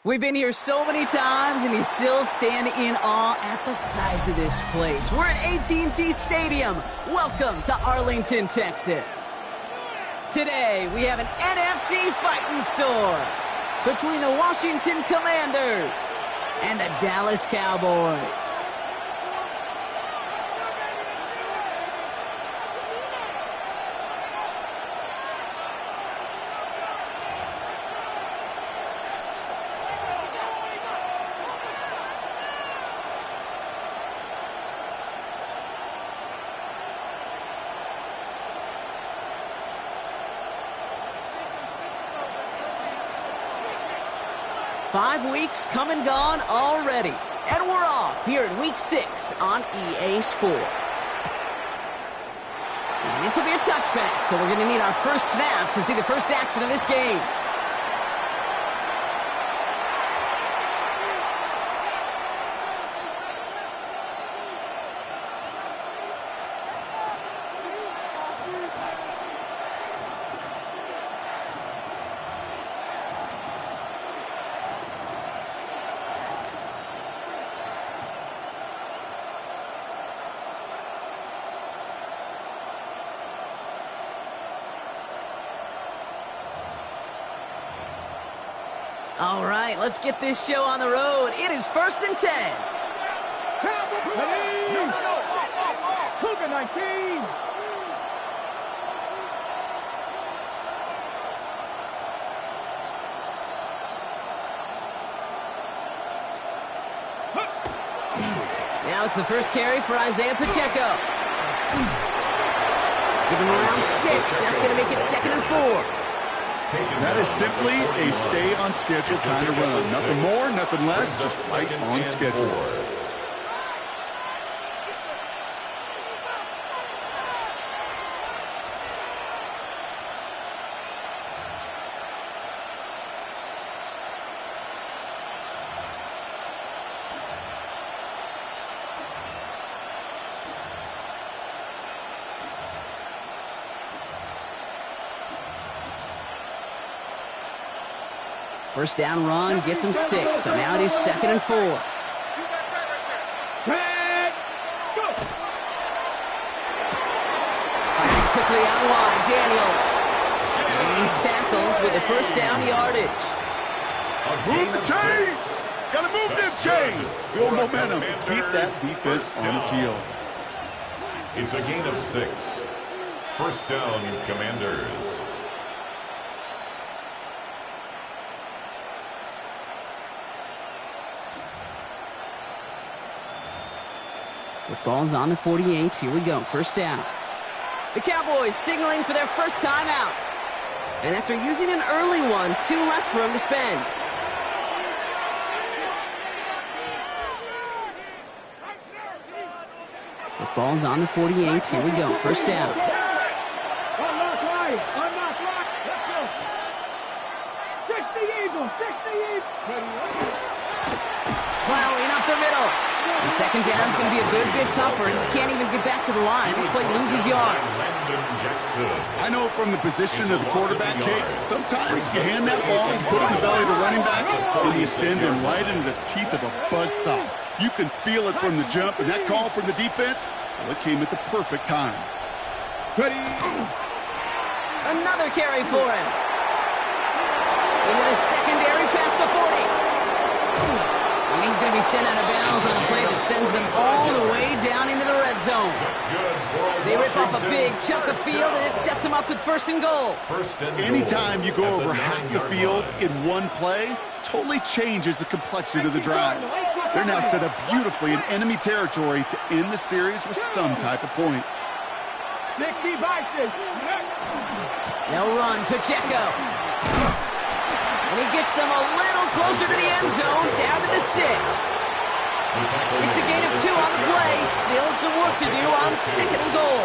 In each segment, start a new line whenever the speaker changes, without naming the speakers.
We've been here so many times, and you still stand in awe at the size of this place. We're at AT&T Stadium. Welcome to Arlington, Texas. Today, we have an NFC fighting store between the Washington Commanders and the Dallas Cowboys. Five weeks come and gone already. And we're off here at Week 6 on EA Sports. And this will be a touchback, so we're going to need our first snap to see the first action of this game. All right, let's get this show on the road. It is 1st and 10.
Cougar 19.
Now it's the first carry for Isaiah Pacheco. Give him around 6. That's going to make it 2nd and 4.
That is simply a stay-on-schedule kind of run. Nothing more, nothing less, just right on schedule.
First down run gets him 6, so now it is 2nd and 4. Firing quickly out wide, Daniels. And he's tackled with the first down yardage.
Move the chains! Gotta move them chains! Build momentum. Keep that defense on its heels.
It's a gain of 6. First down, Commanders.
Football's on the 48. Here we go. First down. The Cowboys signaling for their first time out. And after using an early one, 2 left for him to spend. Football's on the 48. Here we go. First down.
Unlock right. Unlock right. Let's go. 60 Eagles. 60 Eagles.
Plowing up the middle. And second down is going to be a good bit tougher. He can't even get back to the line. This play loses yards.
I know from the position of the quarterback, Kate, sometimes you hand that ball, you put it in the belly of the running back, and you send him right into the teeth of a buzzsaw. You can feel it from the jump, and that call from the defense, well, it came at the perfect time.
Ready.
Another carry for him. Into the secondary past the 40. And he's going to be sent out of bounds on a play that sends them all the way down into the red zone. They rip off a big chunk of field, and it sets them up with 1st and goal.
Anytime you go over half the field in one play, totally changes the complexion of the drive. They're now set up beautifully in enemy territory to end the series with some type of points.
60 boxes.
They'll run Pacheco. And he gets them a little closer to the end zone, down to the 6. It's a gain of 2 on the play. Still some work to do on 2nd and goal.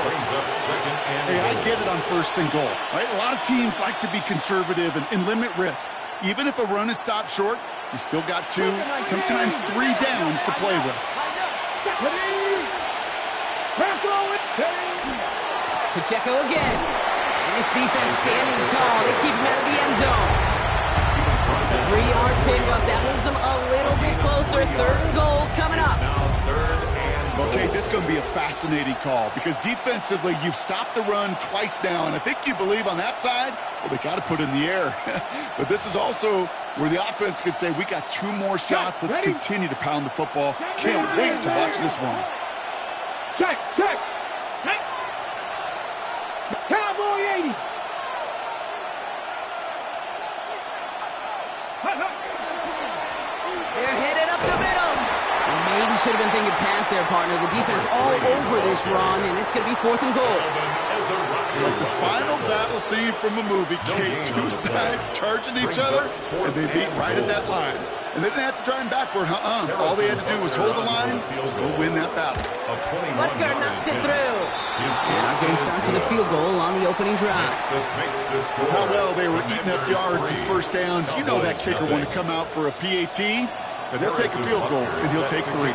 Hey, I get it on 1st and goal. Right? A lot of teams like to be conservative and limit risk. Even if a run is stopped short, you still got 2, sometimes 3 downs to play with.
Pacheco again. And his defense standing tall. They keep him out of the end zone. It's a 3-yard pickup. That moves them a little bit closer. 3rd and goal coming up.
Okay, this is going to be a fascinating call because defensively, you've stopped the run twice now, and I think you believe on that side, well, they got to put it in the air. But this is also where the offense could say, we got 2 more shots. Let's continue to pound the football. Can't wait to watch this one.
Check. Cowboy 80.
They're headed up the middle. And maybe should have been thinking past their partner. The defense all over this run, and it's going to be 4th and goal.
Like the final battle scene from a movie, Kate, 2 sides charging each other, and they meet right at that line. And they didn't have to drive backward, All they had to do was hold the line to go win that battle.
Butker knocks it through. And our game starts with a field goal on the opening drive.
How well they were eating up yards and 1st downs. You know that kicker wanted to come out for a PAT, but he'll take a field goal, and he'll take 3.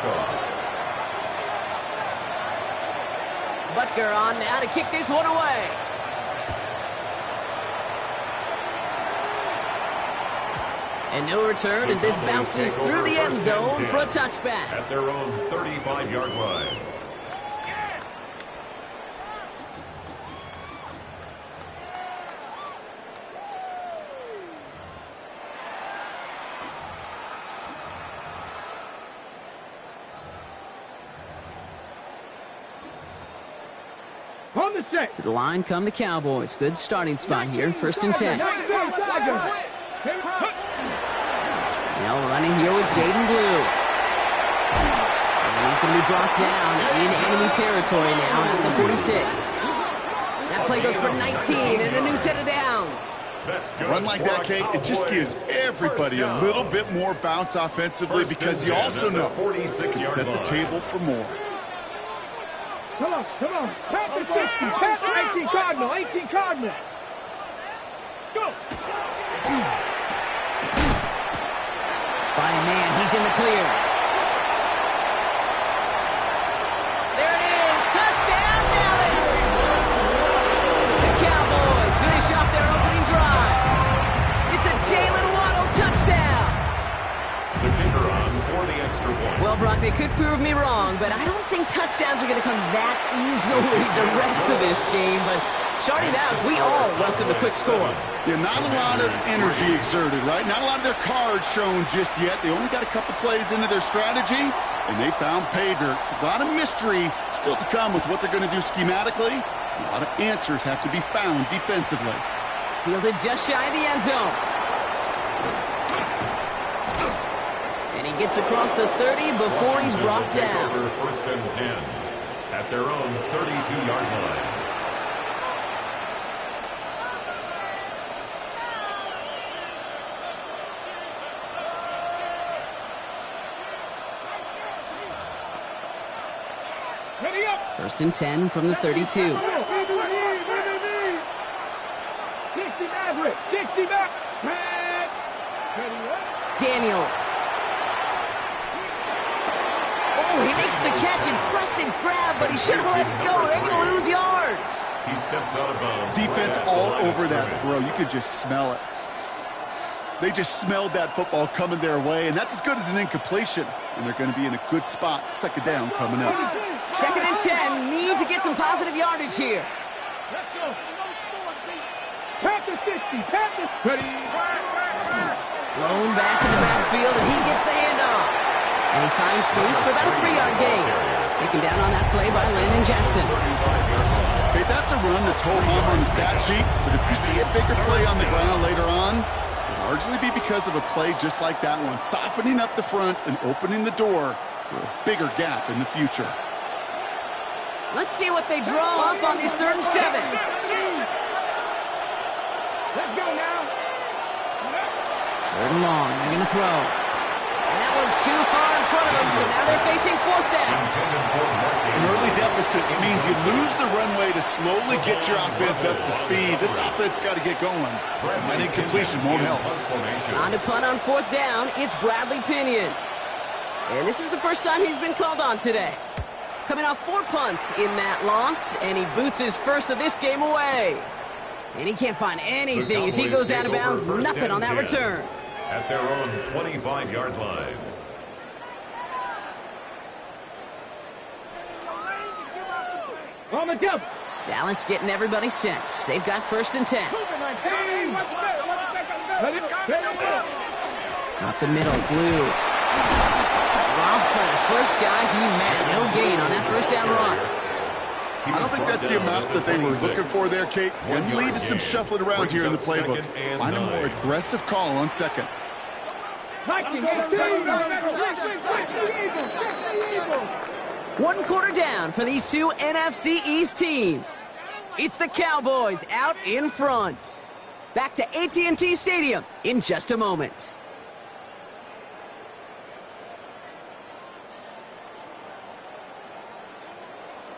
Butker on now to kick this one away. And no return as this bounces through the end zone for a touchback.
At their own 35-yard line.
On the 6.
To the line come the Cowboys. Good starting spot here. 1st and 10. Now running here with Jaden Blue. And he's going to be brought down in enemy territory now at the 46. That play goes for 19 and a new set of downs.
A run like that, Kate, it just gives everybody a little bit more bounce offensively because you also know it can set the table for more.
Come on. Pat the 60. Pat the 18 Cardinal. 18 Cardinal. Go.
By a man, he's in the clear. There it is. Touchdown, Dallas. The Cowboys finish off their opening drive. It's a Jalen Waddle touchdown.
The kicker on for the extra point.
Well, Brock, they could prove me wrong, but I don't think touchdowns are going to come that easily the rest of this game. But starting out, we all welcome the quick score.
Yeah, not a lot of energy exerted, right? Not a lot of their cards shown just yet. They only got a couple plays into their strategy, and they found pay dirt. So a lot of mystery still to come with what they're going to do schematically. A lot of answers have to be found defensively.
Fielded just shy of the end zone. And he gets across the 30 before he's brought down.
1st and 10 at their own 32-yard line.
Ready up.
1st and 10 from the 32.
60 Maverick. 60 back.
Daniels. Oh, he makes the catch. Impressive grab, but he should have let it go. They're going to lose yards.
He steps out of bounds.
Defense all over that throw. You could just smell it. They just smelled that football coming their way, and that's as good as an incompletion. And they're going to be in a good spot. 2nd down coming up.
2nd and 10. Need to get some positive yardage here.
Let's go. Pat the 60. Pat the 30.
Blown back in the backfield, and he gets the handoff. And he finds space for about a 3-yard gain. Taken down on that play by Landon Jackson.
Okay, that's a run that's home on the stat sheet, but if you see a bigger play on the ground later on, it'll largely be because of a play just like that one, softening up the front and opening the door for a bigger gap in the future.
Let's see what they draw up on this 3rd and 7.
Let's go now.
Third and long. They're going to throw. And that one's too far in front of them, so now they're facing fourth down.
An early deficit means you lose the runway to slowly get your offense up to speed. This offense got to get going. An incompletion won't help.
On to punt on fourth down, it's Bradley Pinion. And this is the first time he's been called on today. Coming off 4 punts in that loss, and he boots his first of this game away. And he can't find anything as he goes out of bounds. Nothing on that return.
At their own 25-yard line.
On the double.
Dallas getting everybody set. They've got 1st and 10. Up the middle, Blue. Robbed for the first guy he met. No gain on that first down run.
I don't think that's the amount that they were looking for there, Kate. And lead to some shuffling around here in the playbook. Find a more aggressive call on second.
One quarter down for these two NFC East teams. It's the Cowboys out in front. Back to AT&T Stadium in just a moment.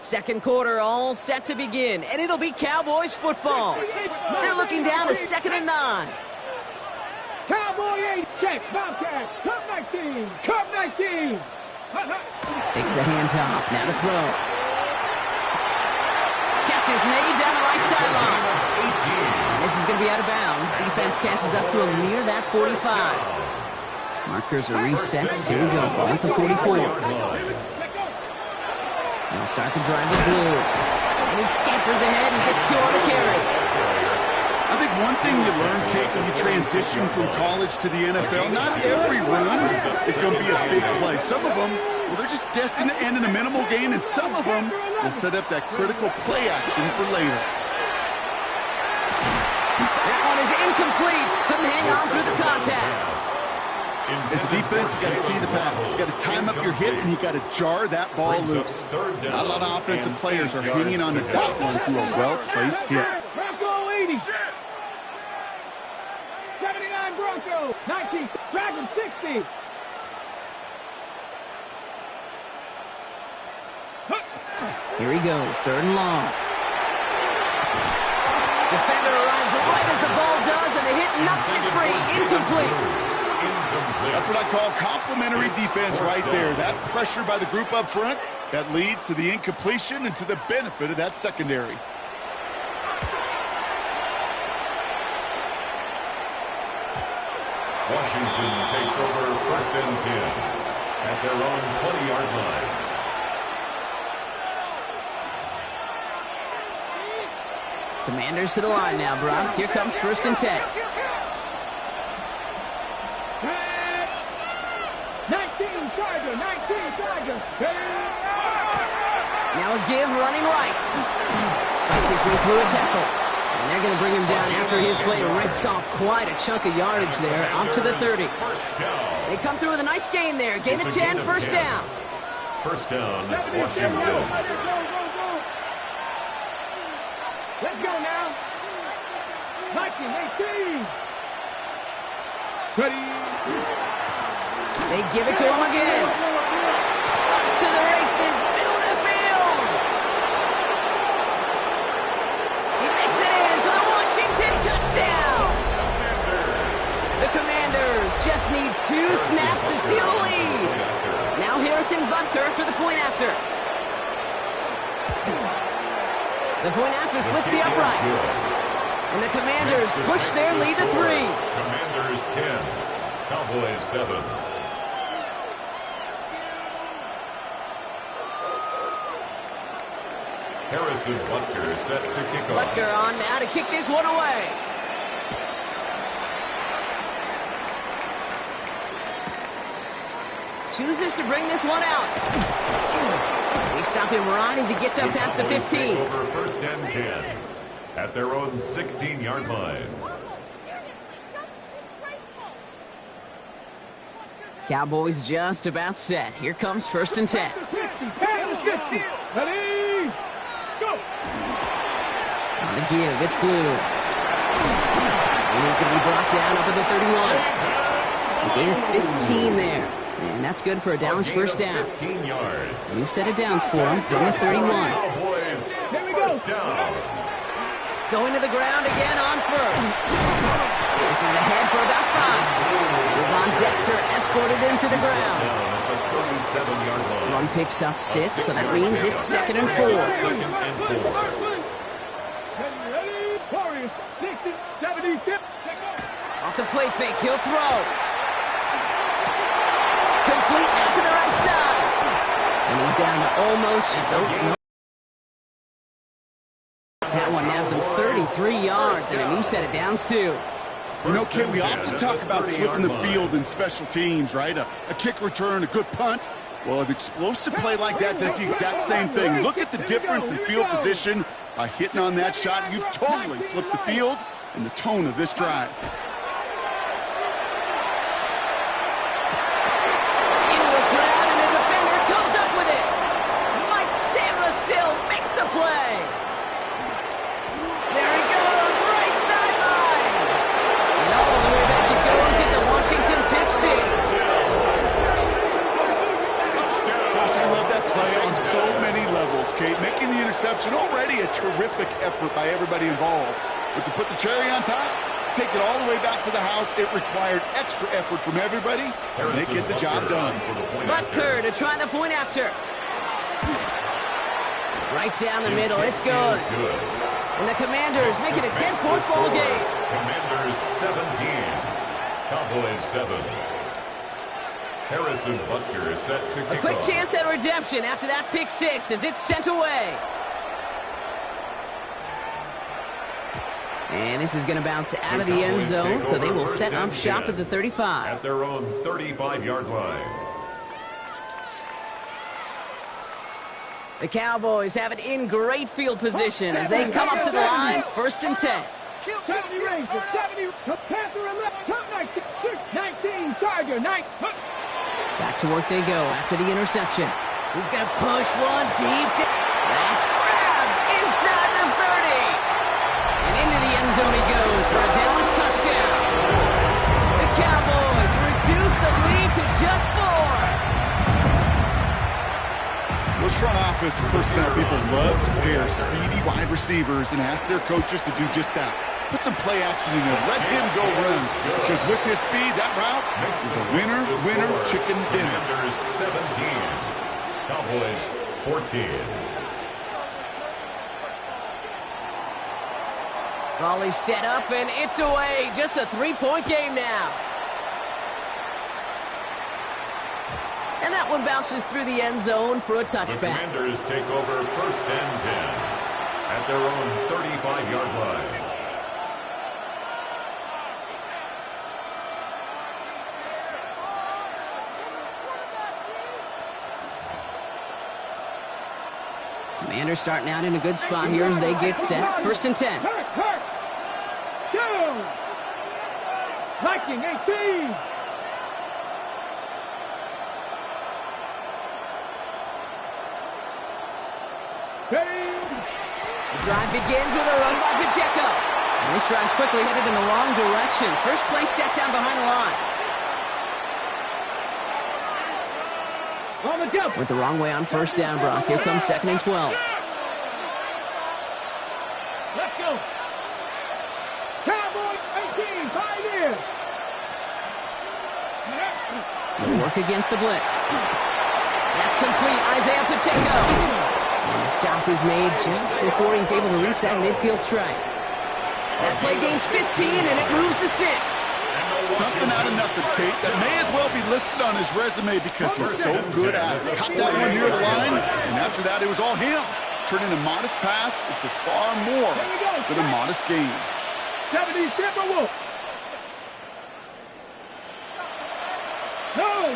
Second quarter all set to begin, and it'll be Cowboys football. They're looking down to 2nd and 9.
Cowboy 8, check, Bobcat, Cup 19, Cup 19.
Takes the handoff, now to throw. Catch is made down the right sideline. This is going to be out of bounds. Defense catches up to him near that 45. Markers are reset. Here we go, ball at the 44. He'll start the drive with Blue. And he scampers ahead and gets 2 on the carry.
I think one thing you learn, Kate, when you transition from college to the NFL, not every run is going to be a big play. Some of them, well, they're just destined to end in a minimal gain, and some of them will set up that critical play action for later.
That one is incomplete. Couldn't hang on through the contact.
As a defense, you got to see the pass. You got to time up your hit, and you got to jar that ball loose. Not a lot of offensive players are hanging on to that one through a well-placed hit.
Bronco 80. 79 Bronco. 19. Dragon 60.
Here he goes, 3rd and long. Defender arrives right as the ball does, and the hit knocks it free. Incomplete.
That's what I call complimentary defense right there. That pressure by the group up front, that leads to the incompletion and to the benefit of that secondary.
Washington takes over 1st and 10 at their own 20-yard line.
Commanders to the line now, Brock. Here comes 1st and 10.
19 Tiger.
Now a give running right. Fights his way through a tackle. And they're going to bring him down after his play rips off quite a chunk of yardage there, up to the 30. They come through with a nice gain there. Gain of 10, first down.
First down, Washington.
Let's go now. 19, 18. Ready.
They give it to him again. Up to the races, middle of the field. He makes it in for the Washington touchdown. The Commanders just need 2 snaps to steal the lead. Now Harrison Butker for the point after. The point after splits the uprights. And the Commanders push their lead to 3.
Commanders 10, Cowboys 7. Harrison Butker set to kick off.
Butker on now to kick this one away. Chooses to bring this one out. They stop him right as he gets up past the 15.
Over 1st and 10 at their own 16-yard line.
Cowboys just about set. Here comes 1st and 10.
Ready. Go.
On the give, it's Blue. And he's going to be brought down up at the 31. A gain of 15 there. And that's good for a Dallas first down.
15 yards.
New set of downs for him from the 31.
Cowboys, first down.
Going to the ground again on first. This is ahead for about 5. Devon Dexter escorted him to the ground. Run picks up 6, so that means it's 2nd and 4. Off the play fake, he'll throw. Complete out to the right side. And he's down to almost... That one nabs him 33 yards and a new set of downs, too.
You know, Kate, we often talk about flipping the field in special teams, right? A kick return, a good punt. Well, an explosive play like that does the exact same thing. Look at the difference in field position. By hitting on that shot, you've totally flipped the field and the tone of this drive.
Into the crowd, and the defender comes up with it. Mike Sandler still makes the play. There he goes, right sideline. And all the way back it goes. It's a Washington pick 6.
Gosh, I love that play on so many levels, Kate. Making the interception already a terrific effort by everybody involved. But to put the cherry on top, to take it all the way back to the house, it required extra effort from everybody, and they get the job done.
Butker to try the point after. Right down the middle, it's good. And the Commanders make it a 10-point ball game.
Commanders 17, Cowboys 7. Harrison Butker is set to kick off.
A quick chance at redemption after that pick 6 as it's sent away. And this is going to bounce out of the end zone, so they will set up shop at the 35.
At their own 35-yard line.
The Cowboys have it in great field position as they come up to the line, 1st and 10.
70 Ranger, 70, Panther 11, 19, Charger, 9.
Back to work they go after the interception. He's going to push one deep. That's grabbed inside the 30. And into the end zone he goes for a Dallas touchdown. The Cowboys reduce the lead to just 4.
Those front office and personnel people love to pair speedy wide receivers and ask their coaches to do just that. Put some play action in there. Let him go run. Because with his speed, that route is a winner, chicken dinner.
Commanders 17, Cowboys 14.
Volley set up, and it's away. Just a 3-point game now. And that one bounces through the end zone for a touchback.
The Commanders take over 1st and 10 at their own 35-yard line.
Commanders starting out in a good spot here as they get set. 1st and 10.
Down. Viking 18.
The drive begins with a run by Pacheco. And this drive's quickly headed in the wrong direction. First play set down behind the line.
On the jump.
Went the wrong way on 1st down, Brock. Here comes 2nd and 12.
Let's go. Cowboys 18, Pioneers.
He'll work against the blitz. That's complete. Isaiah Pacheco. And the stop is made just before he's able to reach that midfield strike. That play gains 15, and it moves the sticks.
Something out of nothing, Kate. That may as well be listed on his resume because he's so good at it. Caught that one near the line, and after that, it was all him. Turning a modest pass into far more than a modest gain.
70 Timberwolves. No.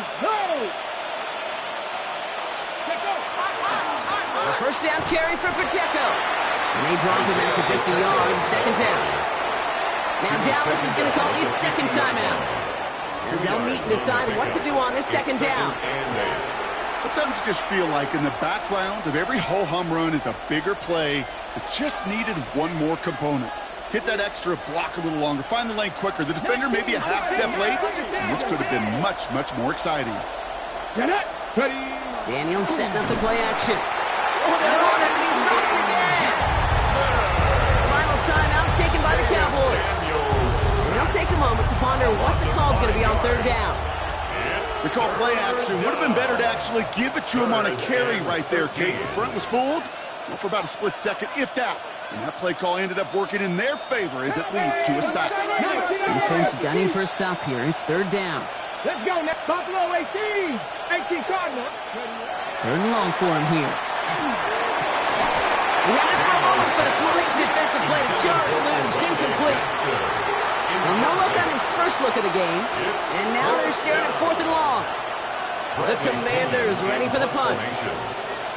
A 1st down carry for Pacheco. And they drop him after just a yard, 2nd down. Now Dallas is going to call its 2nd timeout. As they'll meet and decide what to do on this 2nd down.
Sometimes you just feel like in the background of every ho-hum run is a bigger play that just needed one more component. Hit that extra block a little longer. Find the lane quicker. The defender may be a half step late, and this could have been much, much more exciting.
Daniels setting up the play action. Oh, they're on him, and he's dropped again. Final timeout taken by the Cowboys. And they'll take a moment to ponder what the call's going to be on third down.
The call play action. Would have been better to actually give it to him on a carry right there, Kate. The front was fooled for about a split second, if that. And that play call ended up working in their favor as it leads to a sack.
Defense gunning for a stop here. It's third down.
Let's go now. Buffalo 18. 18 Cardinals.
Third and long for him here. We had it for a moment, but a great defensive play to Charlie loose. Incomplete. Well, no look on his first look of the game. And now they're staring at fourth and long. The Commanders ready for the punt.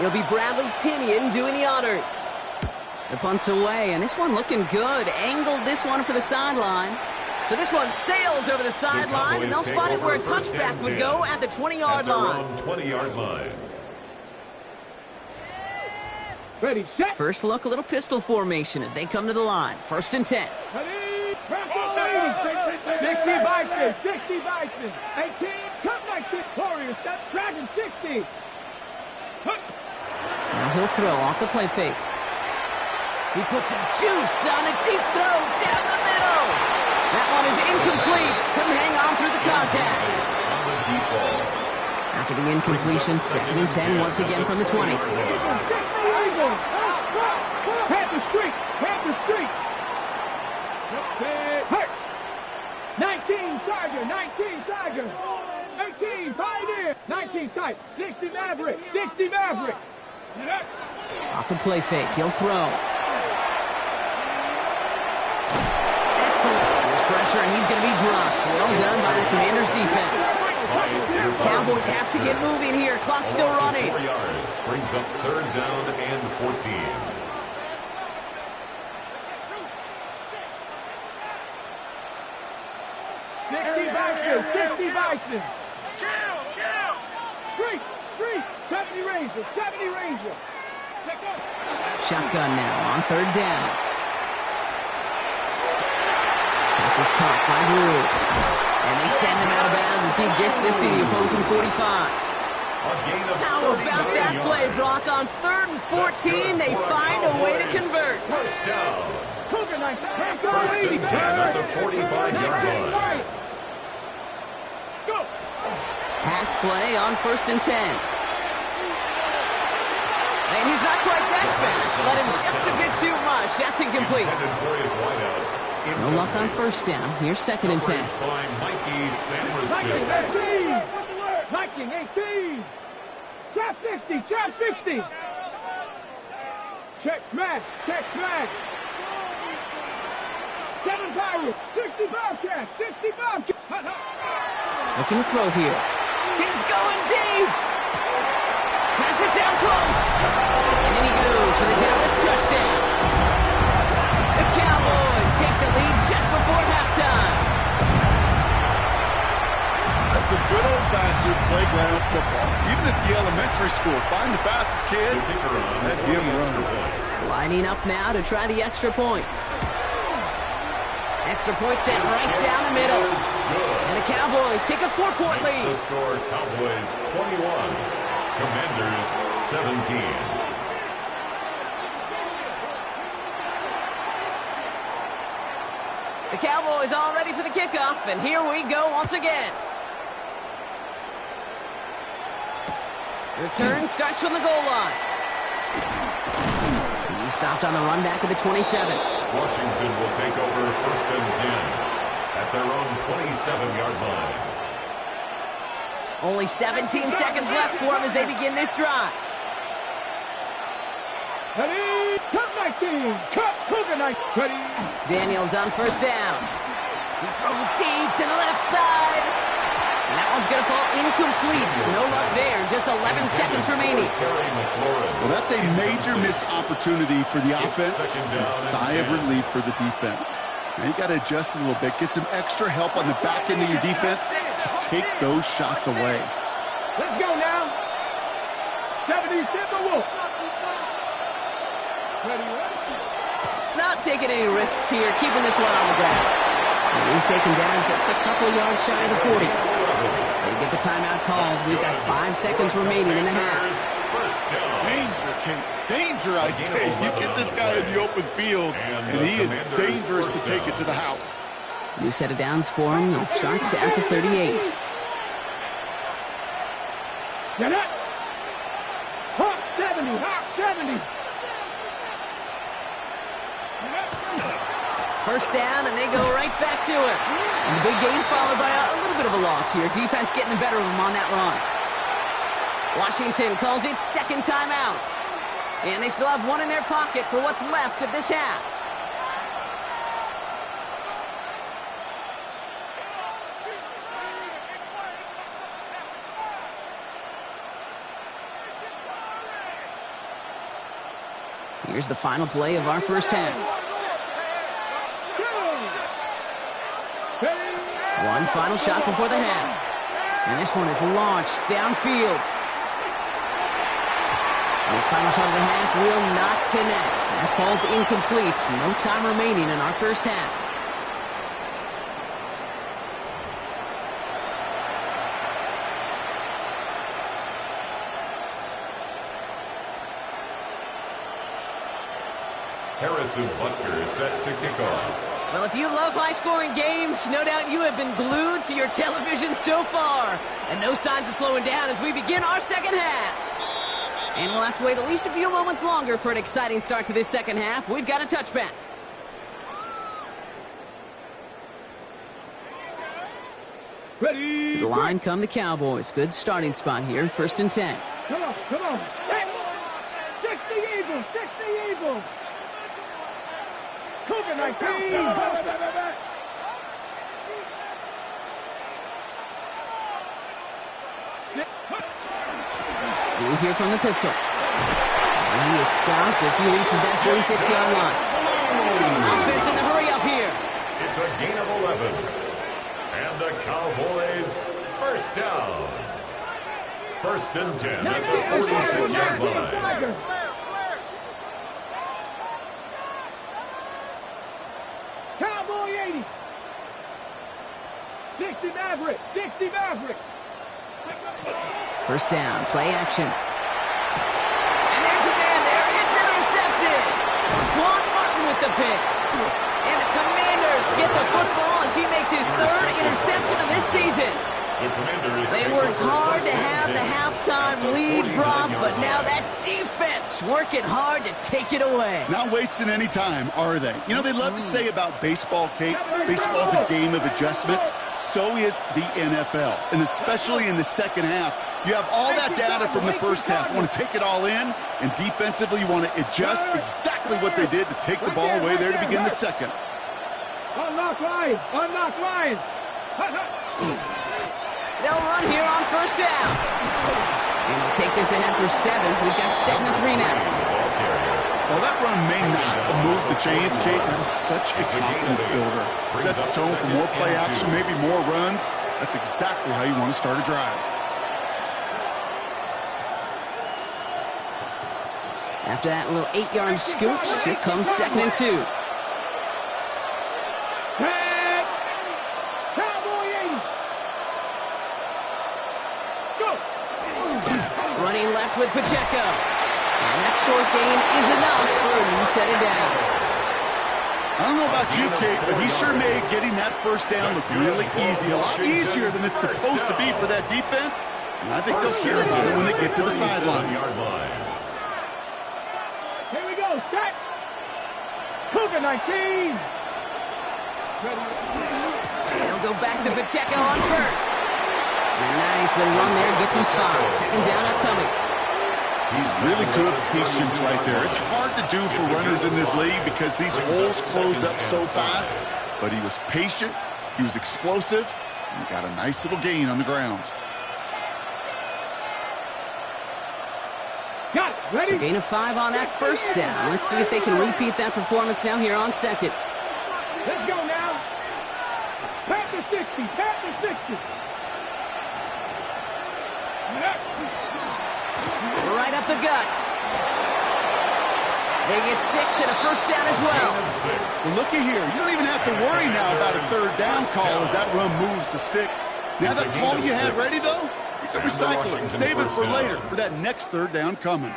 It'll be Bradley Pinion doing the honors. The punt's away, and this one looking good. Angled this one for the sideline. So this one sails over the sideline, and they'll spot it where a touchback would go at the 20-yard line.
20-yard line.
Ready, set.
First look, a little pistol formation as they come to the line. First and 10.
60 Bison, 60 Bison, 18, cut 19, Warriors, step, Dragon 60.
Now he'll throw off the play fake. He puts some juice on a deep throw down the middle. That one is incomplete. Couldn't hang on through the contact. After the incompletion, second and 10 once again from the 20.
Panther streak, Panther streak. 19 Tiger, 19 Tiger. 18 Pioneer, 19 tight, 60 Maverick, 60 Maverick.
Off the play fake, he'll throw. Excellent. There's pressure, and he's going to be dropped. Well done by the Commanders' defense. Cowboys have to get moving here. Clock's still running.
4 yards brings up third down and 14.
Bison. Street, 70 Ranger, 70 Ranger.
Shotgun now on third down. This is caught by Blue. And they send him out of bounds as he gets this to the opposing 45. How about that play, Brock? On third and 14, they find a way to convert.
First down.
First and
10 at the 45-yard line.
Go.
Pass play on first and 10. And he's not quite that fast. Let him just a bit too much. That's incomplete. No luck on first down. Here's second and 10.
By Mikey
Viking 18. Viking 18. Chap 60. Chap 60. Check smash. Check smash. 7 Pirates. 60 Bobcats. 60 Bobcats.
Looking to throw here. He's going deep. Pass it down close. And then he goes for the Dallas touchdown. The Cowboys take the lead just before halftime.
That's some good old-fashioned playground football. Even at the elementary school, find the fastest kid, let him run.
Lining up now to try the extra point. Extra point set right down the middle. And the Cowboys take a 4-point lead.
The score, Cowboys 21, Commanders 17.
The Cowboys all ready for the kickoff, and here we go once again. Return starts from the goal line. He stopped on the run back of the 27.
Washington will take over first and 10 at their own 27-yard line.
Only 17 seconds left for him as they begin this drive.
Ready, cut 19. Cut Cougar 19. Ready.
Daniels on first down. He's throwing deep to the left side. And that one's going to fall incomplete. No luck there. Just 11 seconds remaining.
Well, that's a major missed opportunity for the offense. A sigh of relief for the defense. Now you got to adjust a little bit. Get some extra help on the back end of your defense to take those shots away.
Let's go now. 70 Timberwolves. Ready.
Not taking any risks here, keeping this one on the ground. And he's taken down just a couple yards shy of the 40. They get the timeout calls. We've got 5 seconds remaining in the half.
Danger, Kate. Danger, I say. You get this guy in the open field, and he is dangerous to take it to the house.
New set of downs for him. They'll start at the 38.
Get it! Hawk 70, Hawk 70.
First down, and they go right back to it. And the big gain followed by a little bit of a loss here. Defense getting the better of them on that run. Washington calls it second timeout. And they still have one in their pocket for what's left of this half. Here's the final play of our first half. One final shot before the half. And this one is launched downfield. This final shot of the half will not connect. That falls incomplete. No time remaining in our first half.
Harrison Butker is set to kick off.
Well, if you love high-scoring games, no doubt you have been glued to your television so far. And no signs of slowing down as we begin our second half. And we'll have to wait at least a few moments longer for an exciting start to this second half. We've got a touchback.
Ready.
To the line come the Cowboys. Good starting spot here. 1st and 10.
Come on, come on. 60 Eagles, 60 Eagles. Cougar 19.
Blue here from the pistol. And he is stopped as he reaches that 46-yard line. Offense in the hurry up here.
It's a gain of 11. And the Cowboys first down. 1st and 10 at the 46-yard line.
Cowboy 80. 60 Maverick, 60 Maverick.
First down, play action. And there's a man there. It's intercepted. Quan Martin with the pick. And the Commanders get the football as he makes his 3rd interception of this season. They worked hard to have the halftime lead, Brock, but now that defense working hard to take it away.
Not wasting any time, are they? You know, they love to say about baseball, Kate, baseball's a game of adjustments. So is the NFL, and especially in the second half. You have all that data from the first half. You want to take it all in, and defensively you want to adjust exactly what they did to take the ball away there to begin the second.
Unlock line, unlock line.
They'll run here on first down. And they'll take this ahead for 7. We've got 2nd and 3 now.
Well, that run may not move the chains, Kate. That is such a confidence builder. Sets the tone for more play action, maybe more runs. That's exactly how you want to start a drive.
After that little 8-yard scoop, here comes 2nd and 2. Running left with Pacheco. And that short gain is enough for a new set of down.
I don't know about you, Kate, but he sure made getting that first down look really easy. A lot easier than it's supposed to be for that defense. And I think they'll hear about it when they get to the sidelines.
Here we go, set. Cougar 19.
They'll go back to Pacheco on first. A nice little run there, gets him 5. 2nd down upcoming.
He's really good patience right there. It's hard to do for runners in this league because these holes close up so fast. But he was patient, he was explosive, and he got a nice little gain on the ground.
Got it, ready?
So gain of 5 on that first down. Let's see if they can repeat that performance now here on 2nd.
Let's go now. Panther 60, Panther 60.
Right up the gut. They get 6 and a first down as well.
Well, looky here. You don't even have to worry now about a third down call as that run moves the sticks. Now that call you had ready, though, you can recycle it and save it for later for that next third down coming.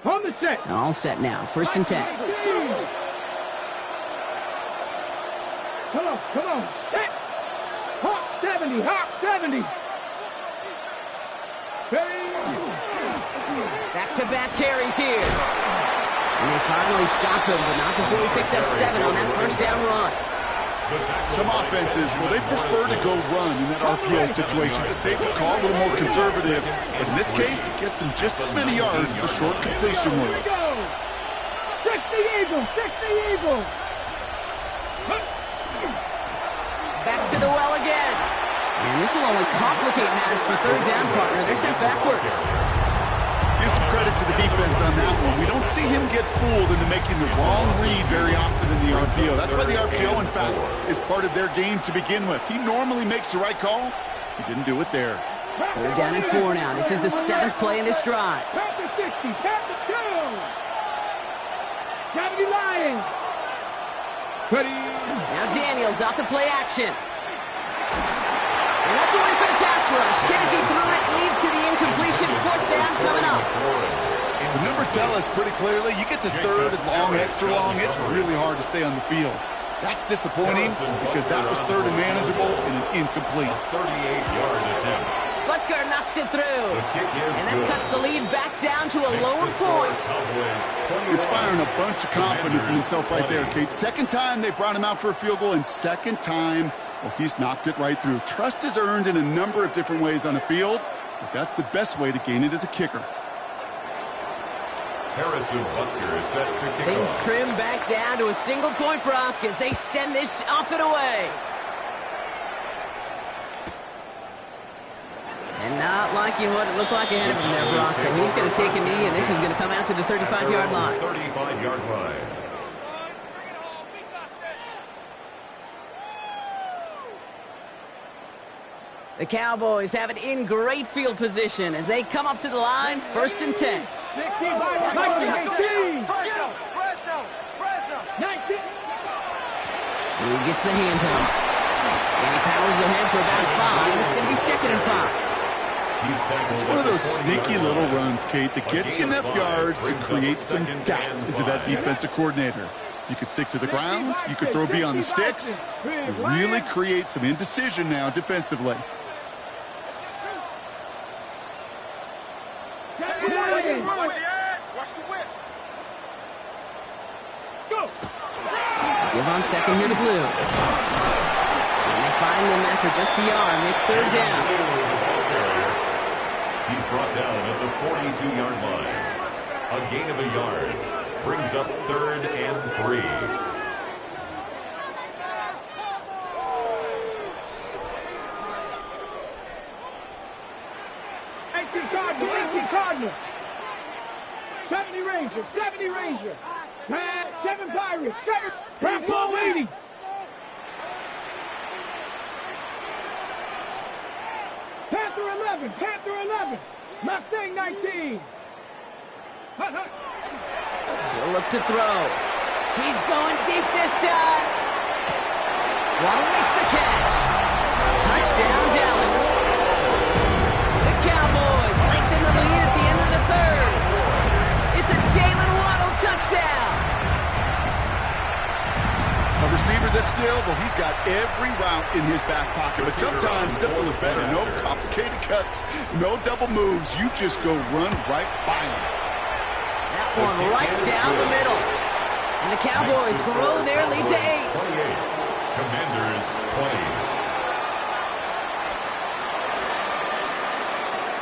On the set.
All set now. First and 10.
Come on. Set. Hawk 70.
Back-to-back carries here. And they finally stop him, but not before he picked up 7 on that first down run.
Some offenses, well, they prefer to go run in that RPO situation. It's a safer call, a little more conservative. But in this case, it gets him just as many yards as a short completion will.
Here we go. 60 Eagles.
Back to the well again. And this will only complicate matters for third down, partner. They're sent backwards.
Give some credit to the defense on that one. We don't see him get fooled into making the wrong read very often in the RPO. That's why the RPO, in fact, is part of their game to begin with. He normally makes the right call. He didn't do it there.
They're down at 4 now. This is the 7th play in this drive.
Tap the 60. Tap the 2. 70 Lions.
Now Daniels off the play action. And that's a win for the pass rush. Hit as he threw it, leads to the incompletion. Fourth down coming up.
The numbers tell us pretty clearly, you get to third and long, extra long, it's really hard to stay on the field. That's disappointing because that was third and manageable and an incomplete.
38-yard attempt.
Butker knocks it through. And that cuts the lead back down to a lower point.
Inspiring a bunch of confidence in himself right there, Kate. Second time they brought him out for a field goal, and second time, well, he's knocked it right through. Trust is earned in a number of different ways on the field, but that's the best way to gain it as a kicker.
Harrison Butker is set to kick
Things
off.
trim back down to a single point, Brock, as they send this off and away. And not liking what it looked like ahead of him there, Brock. So he's going to take a knee, and this is going to come out to the 35-yard line.
35-yard line.
The Cowboys have it in great field position as they come up to the line, first and 10.
19.
He gets the hand to him. And he powers ahead for about 5. It's going to be second and 5.
It's one of those sneaky little runs, Kate, that gets you enough yards to create some doubt into that defensive coordinator. You could stick to the ground, you could throw beyond the sticks, and really create some indecision now defensively.
Give on second here to Blue. And they find them after just a yard. It's third down.
He's brought down at the 42-yard line. A gain of a yard brings up third and 3.
Cardinal. 70 Ranger. 7 Pirates. 7. Ball 80. Panther 11. Mustang 19.
He'll look to throw. He's going deep this time. Waddle makes the catch. Touchdown, Dallas. The Cowboys lengthen the lead at the end of the third. It's a Jalen Waddle touchdown.
A receiver this skilled, well, he's got every route in his back pocket. But sometimes simple is better. No complicated cuts, no double moves. You just go run right by him.
That one right down the middle. And the Cowboys grow their lead to 8.
28. Commanders 20.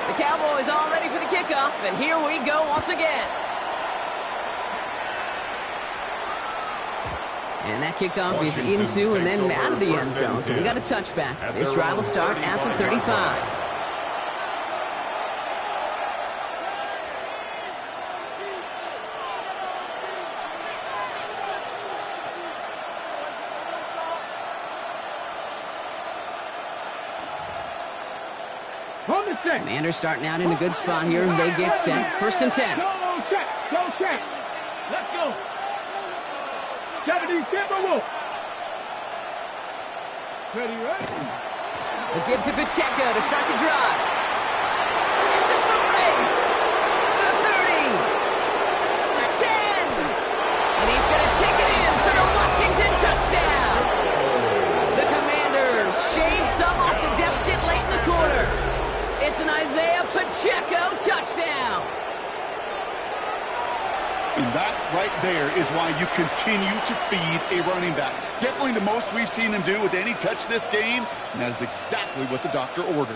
The Cowboys all ready for the kickoff, and here we go once again. And that kickoff is into and then out of the end zone, so we got a touchback. This drive will start at the 35.
On the set.
Commanders starting out in a good spot here as they get set. First and 10.
Go check. Go check. Let's go. 70 Timberwolf. Ready, ready.
It gives it Pacheco to start the drive. It's a foot race. The 30. The 10. And he's going to take it in for the Washington touchdown. The Commanders shave some off the deficit late in the quarter. It's an Isaiah Pacheco touchdown.
And that right there is why you continue to feed a running back. Definitely the most we've seen him do with any touch this game, and that is exactly what the doctor ordered.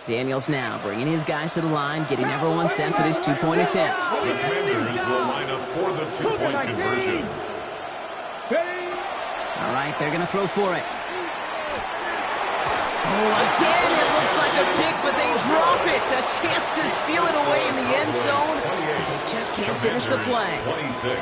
Daniels now bringing his guys to the line, getting everyone set for this two-point attempt.
The Commanders will line up for the two-point conversion.
All right, they're going to throw for it. Oh, again, it looks like a pick, but they drop it. A chance to steal it away in the end zone. They just can't finish the play.
26.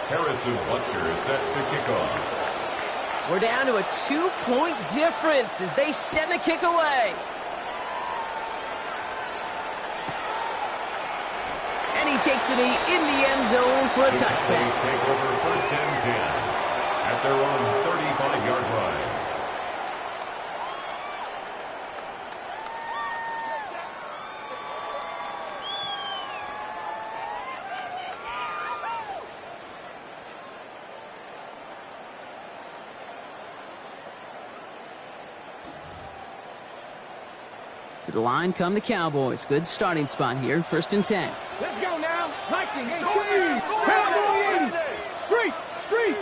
Harrison Butker is set to kick off.
We're down to a 2-point difference as they send the kick away. And he takes it in the end zone for a touchback.
Take over first and 10 at their own 35-yard line.
To the line come the Cowboys. Good starting spot here. First and 10.
Let's go now. Viking, Cowboys, Street, street.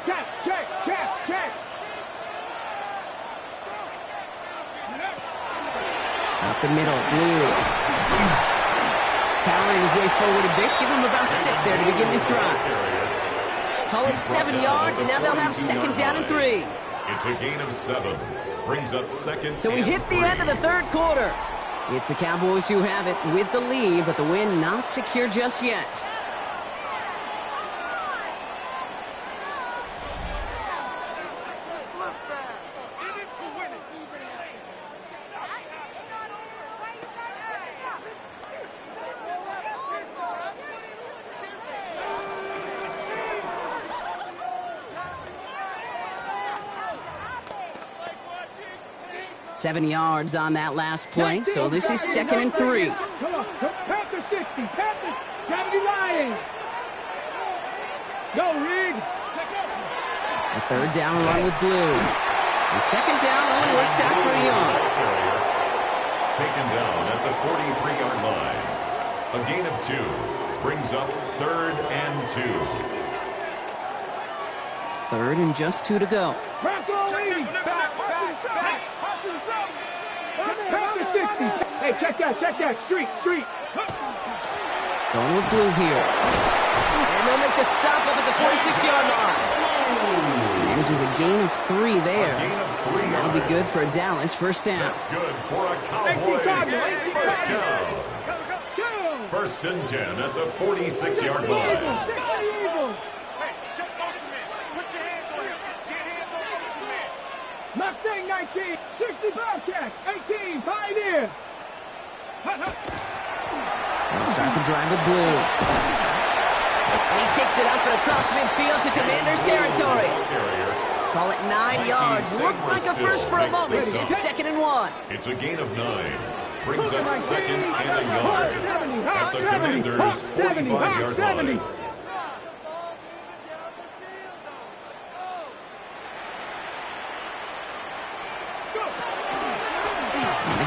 Check, check, check, check.
Up the middle, Blue. Powering his way forward a bit. Give him about 6 there to begin this drive. Call it 70 yards, and now they'll have second down and 3.
It's a gain of 7. Brings up second.
So we hit the end of the third quarter. It's the Cowboys who have it with the lead, but the win not secure just yet. Seven yards on that last play, so this is second and 3.
Come on, Panther 60, Panther 70 Lions. Go, Rig.
A third down run with Blue. And second down only works out for a yard.
Taken down at the 43-yard line. A gain of 2 brings up third and 2.
Third and just 2 to go.
Bronco Lee. Back. Panther 60. Hey, check that. Street.
Going with Blue here. And they'll make the stop up at the 26-yard line. Manages a gain of 3 there. And that'll be good for a Dallas first down.
That's good for a Cowboys first down. First and 10 at the 46-yard line.
Mustang 19, 60 Bobcats, 18 Pioneer.
They'll start the drive with Blue. And he takes it up and across midfield to Commanders territory. Call it 9 yards. Looks like a first for a moment. It's second and 1.
It's a gain of 9. Brings up second and a yard at the Commanders' 45-yard line.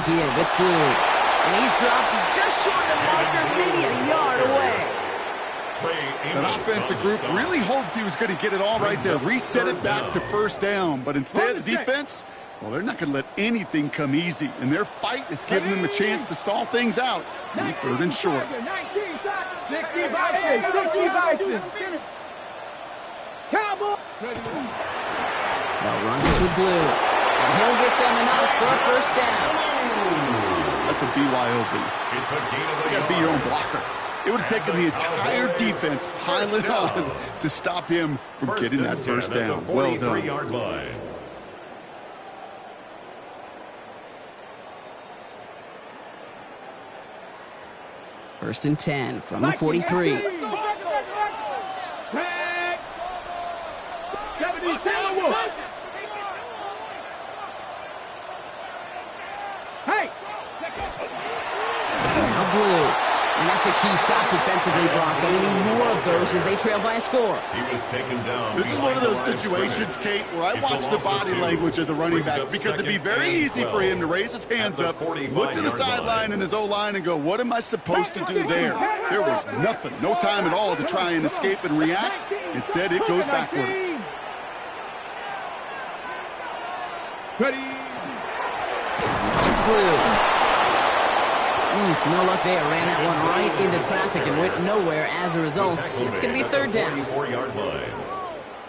Give, it's Blue. And he's dropped just short of the marker, maybe a yard away.
That offensive group really hoped he was going to get it all right there. Reset it back to first down. But instead, the defense, well, they're not going to let anything come easy. And their fight is giving them a chance to stall things out. And third and short.
60 Bison. Cowboys.
They'll run this with Blue. And he'll get them enough for a first down.
That's a BYOB.
It's a gain of a
You got to be your own blocker. It would have taken the entire defense piling on to stop him from getting that first down. Well done.
Yard line.
First and 10 from the 43.
Hey!
Now blue. And that's a key stop defensively, Brock. They need more of those as they trail by a score.
He was taken down.
This is one of those situations, Kate, where I watch the body language of the running back because it'd be very easy for him to raise his hands up, look to the sideline and his O-line and go, what am I supposed to do there? There was nothing, no time at all to try and escape and react. Instead, it goes backwards.
Ready?
It's blue. No luck there. Ran that one right into traffic and went nowhere as a result. It's going to be third down.
44-yard line.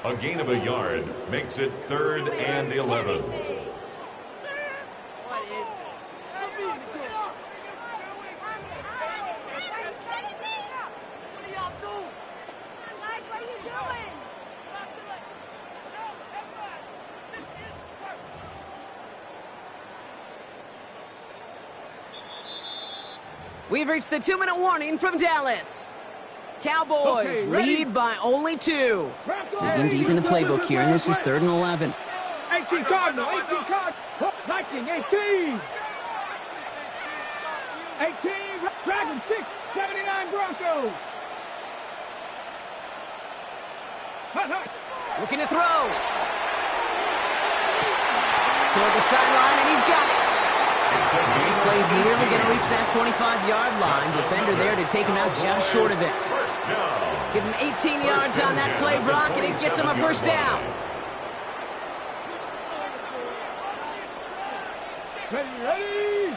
A gain of a yard makes it 3rd and 11.
We've reached the 2-minute warning from Dallas. Cowboys lead by only 2. Digging deep in the playbook here. This is 3rd and 11.
18 Cardinal, 18 Cardinal, 19, 18. 18, Dragon 6, 79 Broncos.
Looking to throw. Toward the sideline, and he's got it. This play's nearly going to reach that 25-yard line. Defender there to take him out just short of it. Give him 18 yards on that play, Brock, and it gets him a first down.
Ready?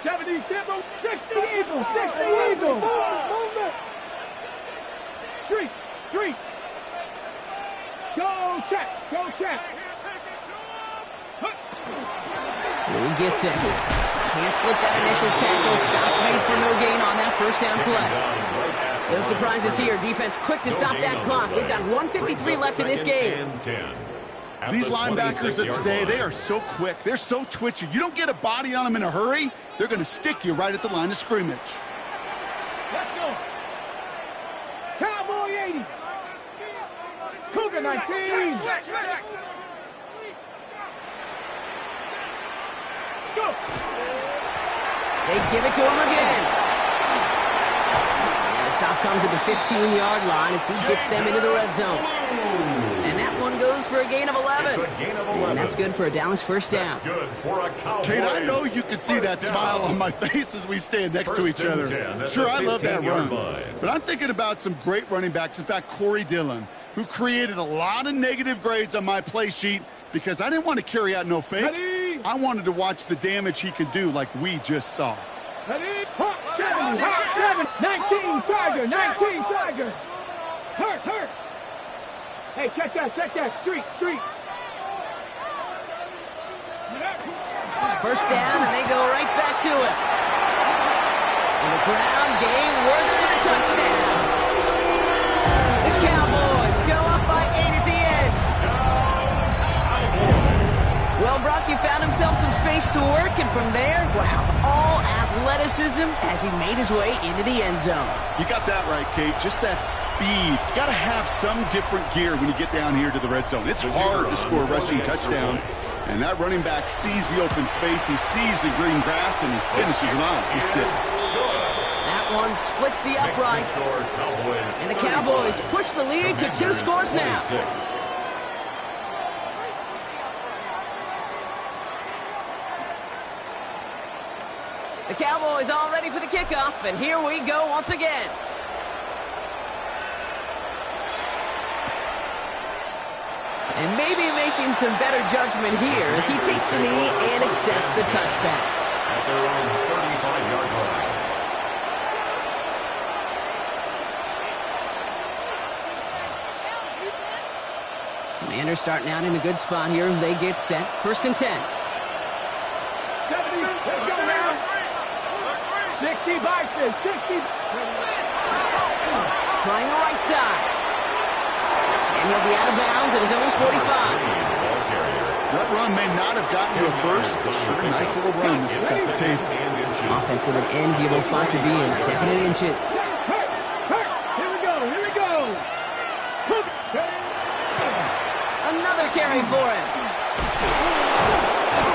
70 Eagles, 60 Eagles, 60 Eagles. Street. Go check.
Who gets it? Can't slip that initial tackle. Stops made for no gain on that first down play. No surprises here. Defense quick to stop that clock. We've got 1:53 left in this game.
These linebackers of today, they are so quick. They're so twitchy. You don't get a body on them in a hurry, they're going to stick you right at the line of scrimmage.
Let's go. Cowboy 80. Cougar 19. Go.
They give it to him again. And the stop comes at the 15-yard line as he gets them into the red zone. And that one goes for a gain of 11. And that's good for a Dallas first down.
Kate, I know you can see that smile on my face as we stand next to each other. Sure, I love that run. But I'm thinking about some great running backs. In fact, Corey Dillon, who created a lot of negative grades on my play sheet because I didn't want to carry out no fake. I wanted to watch the damage he could do like we just saw.
Ready? Hot 7, 19 Tiger. Hurt. Hey, check that. Street.
First down, and they go right back to it. And the ground game works for the touchdown. The Cowboys go up by 8 at the end. Well, Brock, you found himself some space to work, and from there, wow, all athleticism as he made his way into the end zone.
You got that right, Kate. Just that speed. You got to have some different gear when you get down here to the red zone. It's hard to score rushing touchdowns, and that running back sees the open space, he sees the green grass, and he finishes it off with 6.
That one splits the uprights, and the Cowboys push the lead to 2 scores now. The Cowboys all ready for the kickoff, and here we go once again. And maybe making some better judgment here as he takes the knee and accepts the touchback.
At their own 35-yard line.
Commanders starting out in a good spot here as they get set. First and 10.
70, let's go now. 60 boxes, 60.
Trying the right side. And he'll be out of bounds at his own 45.
That run may not have gotten you a first, but sure, nice little run to set the table.
Offense with an enviable spot to be in, 2nd and inches.
Here we go, here we go.
Another carry for him.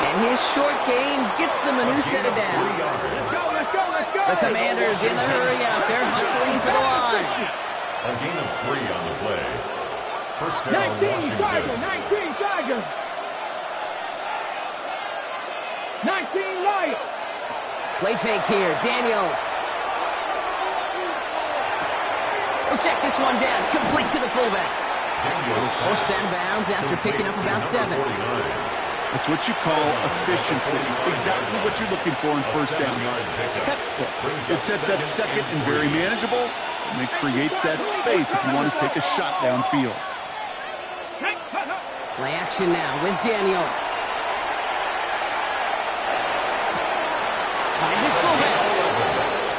And his short gain gets them a new set of downs.
Let's go, let's go.
The Commanders in the hurry up. They're hustling for the line.
A gain of 3 on the play. First down,
19 Tiger,
Washington.
19 Tiger. 19 Lion.
Play fake here, Daniels. Oh, check this one down, complete to the fullback. It was forced out of bounds after picking up about 7.
That's what you call efficiency. Exactly what you're looking for in first down. Textbook. It sets up second and very manageable, and it creates that space if you want to take a shot downfield.
Play action now with Daniels. Finds his fullback.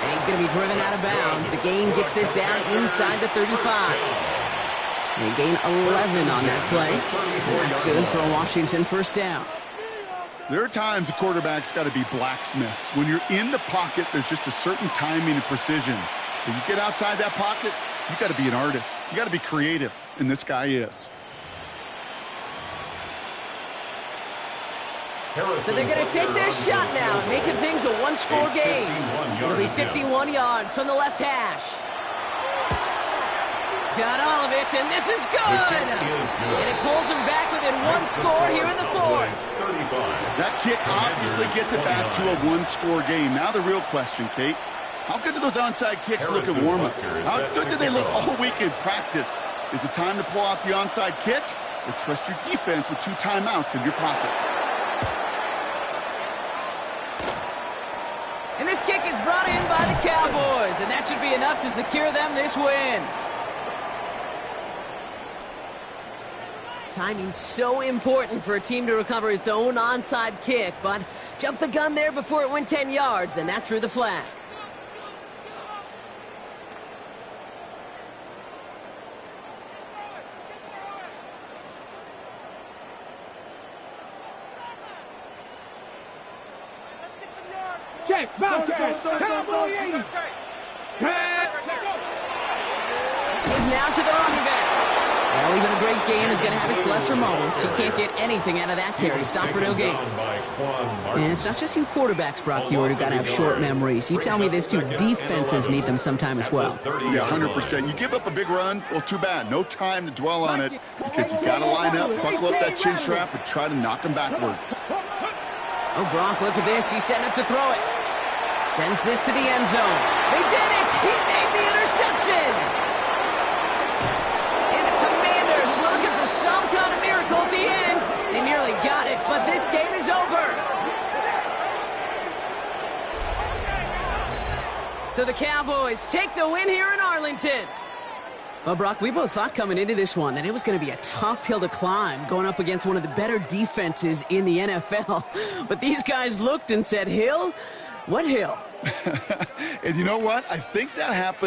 And he's going to be driven out of bounds. The gain gets this down inside the 35. They gain 11 on that play. And that's good for a Washington first down.
There are times a quarterback's got to be blacksmiths. When you're in the pocket, there's just a certain timing and precision. When you get outside that pocket, you got to be an artist. You got to be creative, and this guy is.
So they're going to take their shot now, making things a one-score game. It'll be 51 yards from the left hash. Got all of it, and this is good. And it pulls them back within 1 score here in the 4th.
That kick obviously gets it back to a one-score game. Now the real question, Kate, how good do those onside kicks look at warm-ups? How good do they look all week in practice? Is it time to pull out the onside kick, or trust your defense with 2 timeouts in your pocket?
And this kick is brought in by the Cowboys, and that should be enough to secure them this win. Timing's so important for a team to recover its own onside kick, but jumped the gun there before it went 10 yards, and that drew the flag.
Check, Bobcats, Cowboy 80.
Now to the running back. Well, even a great game is going to have its lesser moments. You can't get anything out of that carry. Stop for no gain. And it's not just you quarterbacks, Brock Hewitt, who got to have short memories. You tell me this too, defenses need them sometime as well.
Yeah, 100%. You give up a big run, well, too bad. No time to dwell on it because you got to line up, buckle up that chin strap, and try to knock them backwards.
Oh, Brock, look at this. He's setting up to throw it. Sends this to the end zone. They did it! He made the interception! And the Commanders were looking for some kind of miracle at the end. They nearly got it, but this game is over. So the Cowboys take the win here in Arlington. Well, Brock, we both thought coming into this one that it was going to be a tough hill to climb going up against one of the better defenses in the NFL. But these guys looked and said, Hill? What hill?
And you know what? I think that happened.